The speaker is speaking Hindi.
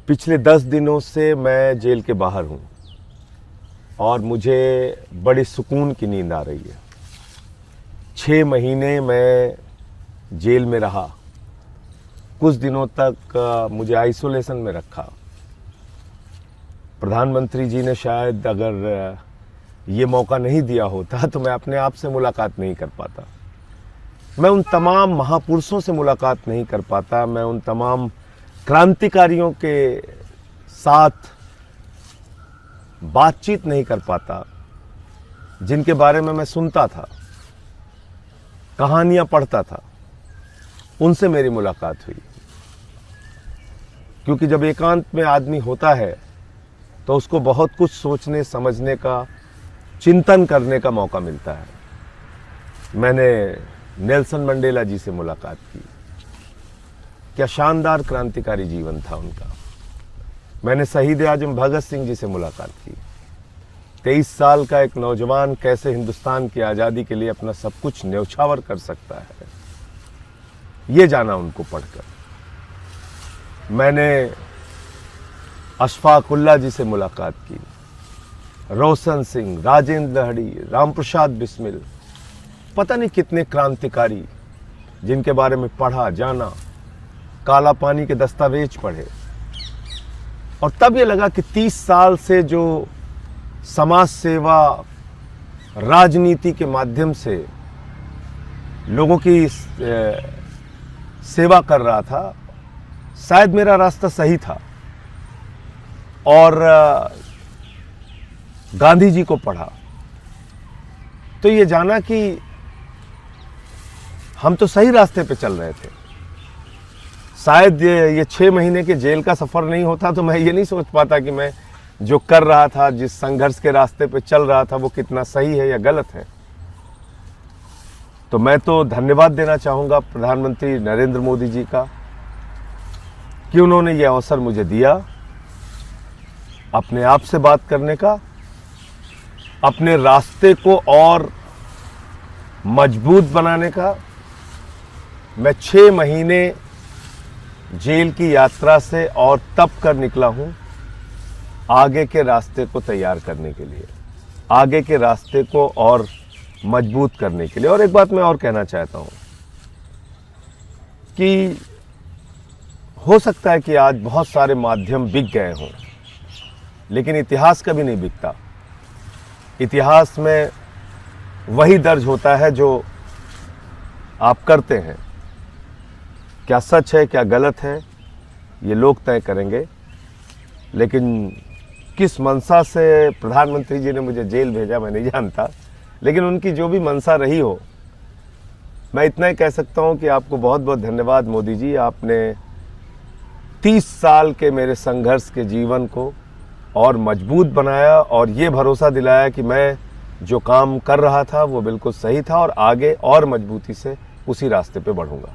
पिछले 10 दिनों से मैं जेल के बाहर हूँ और मुझे बड़ी सुकून की नींद आ रही है। 6 महीने मैं जेल में रहा। कुछ दिनों तक मुझे आइसोलेशन में रखा। प्रधानमंत्री जी ने शायद अगर ये मौका नहीं दिया होता तो मैं अपने आप से मुलाकात नहीं कर पाता। मैं उन तमाम महापुरुषों से मुलाकात नहीं कर पाता। मैं उन तमाम क्रांतिकारियों के साथ बातचीत नहीं कर पाता जिनके बारे में मैं सुनता था, कहानियां पढ़ता था। उनसे मेरी मुलाकात हुई, क्योंकि जब एकांत में आदमी होता है तो उसको बहुत कुछ सोचने समझने का, चिंतन करने का मौका मिलता है। मैंने नेल्सन मंडेला जी से मुलाकात की। क्या शानदार क्रांतिकारी जीवन था उनका। मैंने शहीद आजम भगत सिंह जी से मुलाकात की। 23 साल का एक नौजवान कैसे हिंदुस्तान की आज़ादी के लिए अपना सब कुछ न्यौछावर कर सकता है, ये जाना उनको पढ़कर। मैंने अशफाक उल्लाह जी से मुलाकात की। रोशन सिंह, राजेंद्र लहड़ी, राम प्रसाद बिस्मिल, पता नहीं कितने क्रांतिकारी जिनके बारे में पढ़ा, जाना, काला पानी के दस्तावेज पढ़े। और तब ये लगा कि 30 साल से जो समाज सेवा, राजनीति के माध्यम से लोगों की सेवा कर रहा था, शायद मेरा रास्ता सही था। और गांधी जी को पढ़ा तो ये जाना कि हम तो सही रास्ते पे चल रहे थे। शायद ये 6 महीने के जेल का सफ़र नहीं होता तो मैं ये नहीं सोच पाता कि मैं जो कर रहा था, जिस संघर्ष के रास्ते पे चल रहा था, वो कितना सही है या गलत है। तो मैं तो धन्यवाद देना चाहूँगा प्रधानमंत्री नरेंद्र मोदी जी का कि उन्होंने ये अवसर मुझे दिया अपने आप से बात करने का, अपने रास्ते को और मजबूत बनाने का। मैं 6 महीने जेल की यात्रा से और तप कर निकला हूं आगे के रास्ते को तैयार करने के लिए, आगे के रास्ते को और मजबूत करने के लिए। और एक बात मैं और कहना चाहता हूं कि हो सकता है कि आज बहुत सारे माध्यम बिक गए हों, लेकिन इतिहास कभी नहीं बिकता। इतिहास में वही दर्ज होता है जो आप करते हैं। क्या सच है, क्या गलत है, ये लोग तय करेंगे। लेकिन किस मंशा से प्रधानमंत्री जी ने मुझे जेल भेजा मैं नहीं जानता, लेकिन उनकी जो भी मंशा रही हो, मैं इतना ही कह सकता हूं कि आपको बहुत बहुत धन्यवाद मोदी जी। आपने 30 साल के मेरे संघर्ष के जीवन को और मजबूत बनाया और ये भरोसा दिलाया कि मैं जो काम कर रहा था वो बिल्कुल सही था और आगे और मजबूती से उसी रास्ते पे बढ़ूंगा।